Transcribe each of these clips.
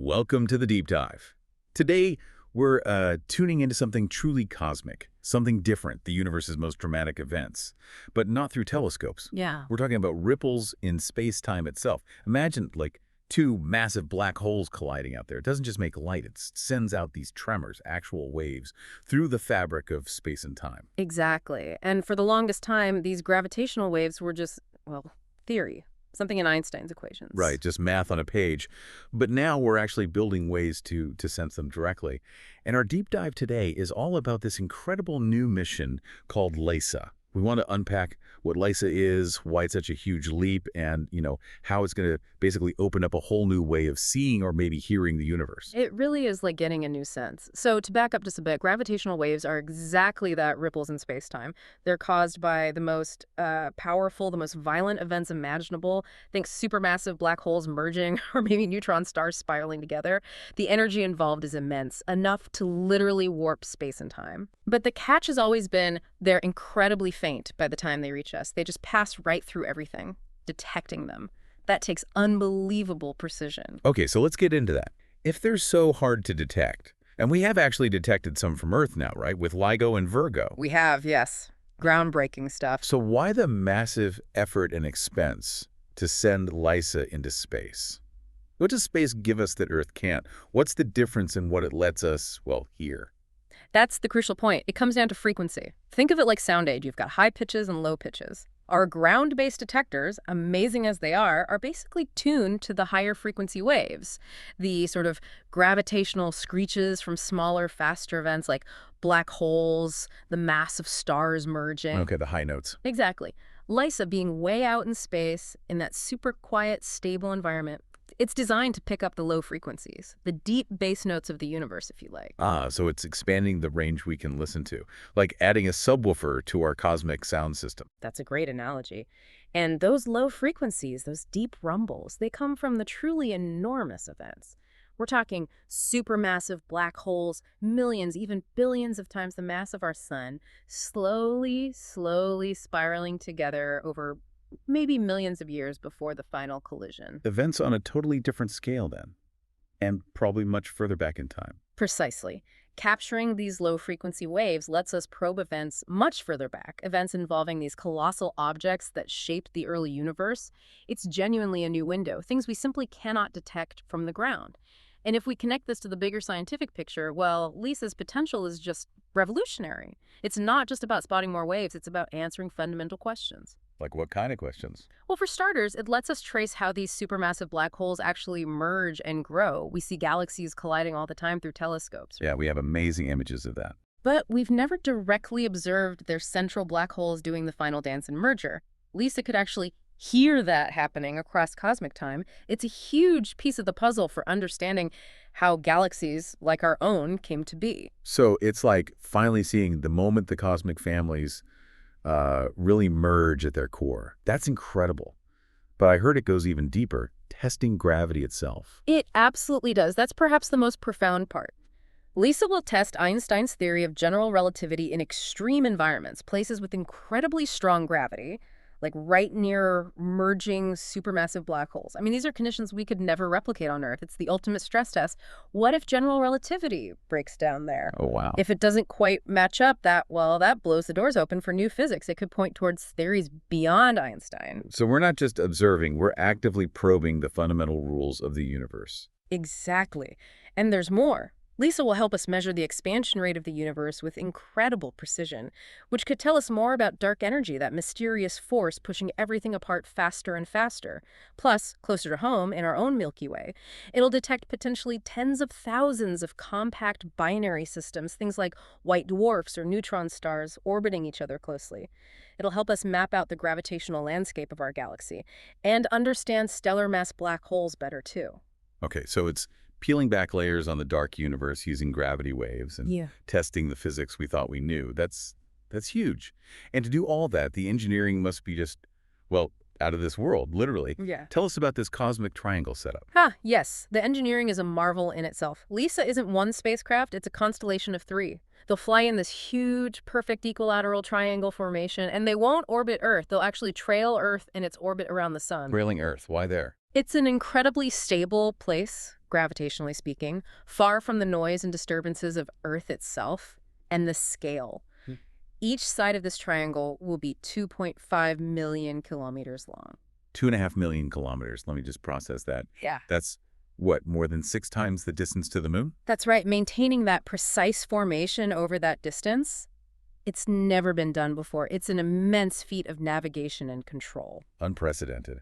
Welcome to the Deep Dive. Today, we're tuning into something truly cosmic, something different, the universe's most dramatic events, but not through telescopes. Yeah. We're talking about ripples in space-time itself. Imagine, like, two massive black holes colliding out there. It doesn't just make light, it sends out these tremors, actual waves, through the fabric of space and time. Exactly. And for the longest time, these gravitational waves were just, well, theory. Something in Einstein's equations. Right, just math on a page. But now we're actually building ways to sense them directly. And our deep dive today is all about this incredible new mission called LESA. We want to unpack what LESA is, why it's such a huge leap, and, how it's going to basically open up a whole new way of seeing or maybe hearing the universe. It really is like getting a new sense. So to back up just a bit, gravitational waves are exactly that, ripples in space-time. They're caused by the most powerful, the most violent events imaginable. Think supermassive black holes merging or maybe neutron stars spiraling together. The energy involved is immense, enough to literally warp space and time. But the catch has always been they're incredibly faint by the time they reach us. They just pass right through everything, detecting them. That takes unbelievable precision. Okay, so let's get into that. If they're so hard to detect, and we have actually detected some from Earth now, right, with LIGO and Virgo. We have, yes. Groundbreaking stuff. So why the massive effort and expense to send LISA into space? What does space give us that Earth can't? What's the difference in what it lets us, well, hear? That's the crucial point. It comes down to frequency. Think of it like sound age. You've got high pitches and low pitches. Our ground-based detectors, amazing as they are basically tuned to the higher frequency waves. The sort of gravitational screeches from smaller, faster events like black holes, the massive stars merging. Okay, the high notes. Exactly. LISA being way out in space in that super quiet, stable environment, it's designed to pick up the low frequencies, the deep bass notes of the universe, if you like. So it's expanding the range we can listen to, like adding a subwoofer to our cosmic sound system. That's a great analogy. And those low frequencies, those deep rumbles, they come from the truly enormous events. We're talking supermassive black holes, millions, even billions of times the mass of our sun, slowly spiraling together over maybe millions of years before the final collision. Events on a totally different scale then, and probably much further back in time. Precisely. Capturing these low-frequency waves lets us probe events much further back, events involving these colossal objects that shaped the early universe. It's genuinely a new window, things we simply cannot detect from the ground. And if we connect this to the bigger scientific picture, well, LISA's potential is just revolutionary. It's not just about spotting more waves, it's about answering fundamental questions. Like what kind of questions? Well, for starters, it lets us trace how these supermassive black holes actually merge and grow. We see galaxies colliding all the time through telescopes. Yeah, we have amazing images of that. But we've never directly observed their central black holes doing the final dance and merger. LISA could actually hear that happening across cosmic time. It's a huge piece of the puzzle for understanding how galaxies like our own came to be. So it's like finally seeing the moment the cosmic families really merge at their core. That's incredible. But I heard it goes even deeper, testing gravity itself. It absolutely does. That's perhaps the most profound part. LISA will test Einstein's theory of general relativity in extreme environments, places with incredibly strong gravity, like right near merging supermassive black holes. I mean, these are conditions we could never replicate on Earth. It's the ultimate stress test. What if general relativity breaks down there? Oh, wow. If it doesn't quite match up, that blows the doors open for new physics. It could point towards theories beyond Einstein. So we're not just observing, we're actively probing the fundamental rules of the universe. Exactly. And there's more. LISA will help us measure the expansion rate of the universe with incredible precision, which could tell us more about dark energy, that mysterious force pushing everything apart faster and faster. Plus, closer to home, in our own Milky Way, it'll detect potentially tens of thousands of compact binary systems, things like white dwarfs or neutron stars orbiting each other closely. It'll help us map out the gravitational landscape of our galaxy and understand stellar mass black holes better, too. Okay, so it's peeling back layers on the dark universe using gravity waves and testing the physics we thought we knew. That's huge. And to do all that, the engineering must be just, well, out of this world, literally. Yeah. Tell us about this cosmic triangle setup. Yes. The engineering is a marvel in itself. LISA isn't one spacecraft, it's a constellation of 3. They'll fly in this huge, perfect equilateral triangle formation, and they won't orbit Earth. They'll actually trail Earth in its orbit around the sun. Trailing Earth, why there? It's an incredibly stable place. gravitationally speaking, far from the noise and disturbances of Earth itself, and the scale. Hmm. Each side of this triangle will be 2.5 million kilometers long. 2.5 million kilometers. Let me just process that. Yeah. That's what, more than 6 times the distance to the moon? That's right. Maintaining that precise formation over that distance, it's never been done before. It's an immense feat of navigation and control. Unprecedented.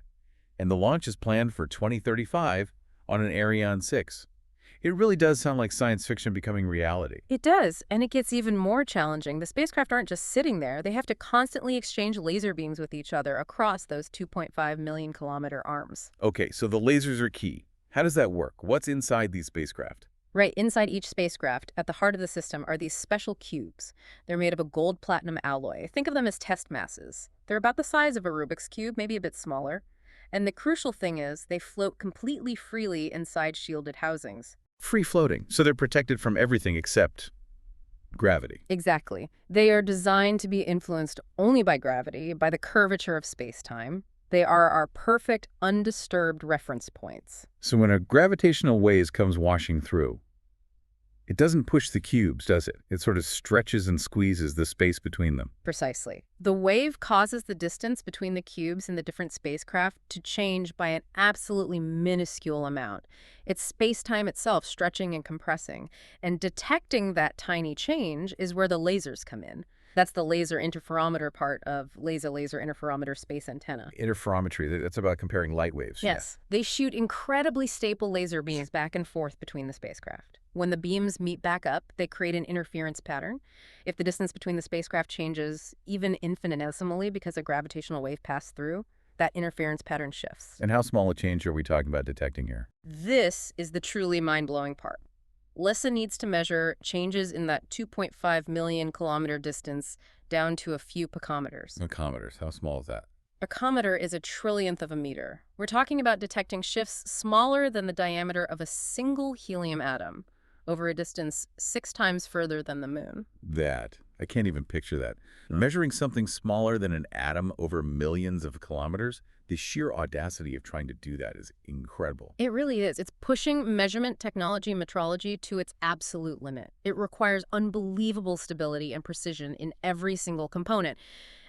And the launch is planned for 2035 on an Ariane 6. It really does sound like science fiction becoming reality. It does, and it gets even more challenging. The spacecraft aren't just sitting there. They have to constantly exchange laser beams with each other across those 2.5 million kilometer arms. Okay, so the lasers are key. How does that work? What's inside these spacecraft? Right inside each spacecraft, at the heart of the system, are these special cubes. They're made of a gold-platinum alloy. Think of them as test masses. They're about the size of a Rubik's Cube, maybe a bit smaller. And the crucial thing is, they float completely freely inside shielded housings. Free floating, so they're protected from everything except gravity. Exactly. They are designed to be influenced only by gravity, by the curvature of space-time. They are our perfect, undisturbed reference points. So when a gravitational wave comes washing through, it doesn't push the cubes, does it? It sort of stretches and squeezes the space between them. Precisely. The wave causes the distance between the cubes in the different spacecraft to change by an absolutely minuscule amount. It's space-time itself stretching and compressing. And detecting that tiny change is where the lasers come in. That's the laser interferometer part of laser interferometer space antenna. Interferometry, that's about comparing light waves. Yes. They shoot incredibly stable laser beams back and forth between the spacecraft. When the beams meet back up, they create an interference pattern. If the distance between the spacecraft changes even infinitesimally because a gravitational wave passed through, that interference pattern shifts. And how small a change are we talking about detecting here? This is the truly mind-blowing part. ESA needs to measure changes in that 2.5 million kilometer distance down to a few picometers. Picometers, how small is that? Picometer is a trillionth of a meter. We're talking about detecting shifts smaller than the diameter of a single helium atom over a distance 6 times further than the moon. I can't even picture that. Measuring something smaller than an atom over millions of kilometers, the sheer audacity of trying to do that is incredible. It really is. It's pushing measurement technology and metrology to its absolute limit. It requires unbelievable stability and precision in every single component.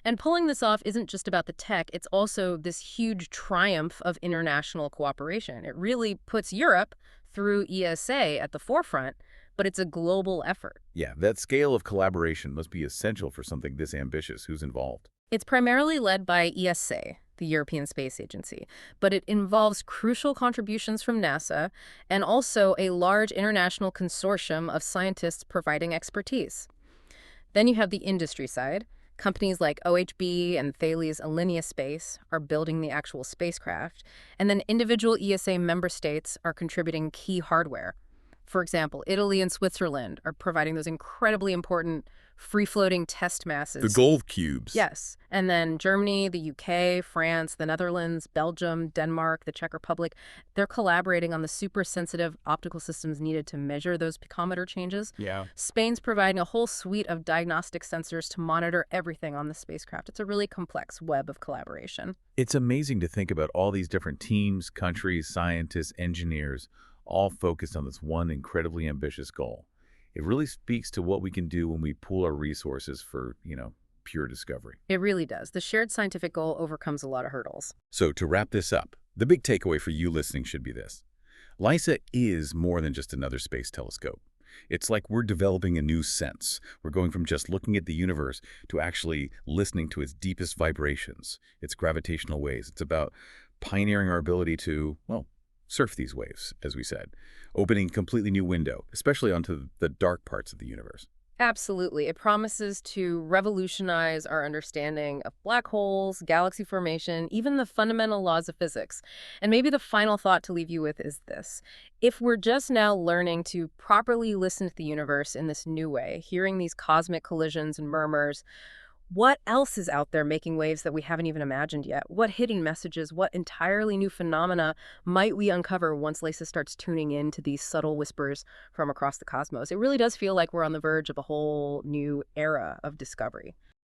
And pulling this off isn't just about the tech, it's also this huge triumph of international cooperation. It really puts Europe through ESA at the forefront, but it's a global effort. Yeah, that scale of collaboration must be essential for something this ambitious. Who's involved? It's primarily led by ESA, the European Space Agency, but it involves crucial contributions from NASA and also a large international consortium of scientists providing expertise. Then you have the industry side. Companies like OHB and Thales Alenia Space are building the actual spacecraft, and then individual ESA member states are contributing key hardware. For example, Italy and Switzerland are providing those incredibly important free-floating test masses. The gold cubes. Yes. And then Germany, the UK, France, the Netherlands, Belgium, Denmark, the Czech Republic, they're collaborating on the super-sensitive optical systems needed to measure those picometer changes. Yeah. Spain's providing a whole suite of diagnostic sensors to monitor everything on the spacecraft. It's a really complex web of collaboration. It's amazing to think about all these different teams, countries, scientists, engineers, all focused on this one incredibly ambitious goal. It really speaks to what we can do when we pool our resources for, pure discovery. It really does. The shared scientific goal overcomes a lot of hurdles. So to wrap this up, the big takeaway for you listening should be this. LISA is more than just another space telescope. It's like we're developing a new sense. We're going from just looking at the universe to actually listening to its deepest vibrations, its gravitational waves. It's about pioneering our ability to, surf these waves, as we said, opening a completely new window, especially onto the dark parts of the universe. Absolutely. It promises to revolutionize our understanding of black holes, galaxy formation, even the fundamental laws of physics. And maybe the final thought to leave you with is this. If we're just now learning to properly listen to the universe in this new way, hearing these cosmic collisions and murmurs, what else is out there making waves that we haven't even imagined yet? What hidden messages, what entirely new phenomena might we uncover once LISA starts tuning in to these subtle whispers from across the cosmos? It really does feel like we're on the verge of a whole new era of discovery.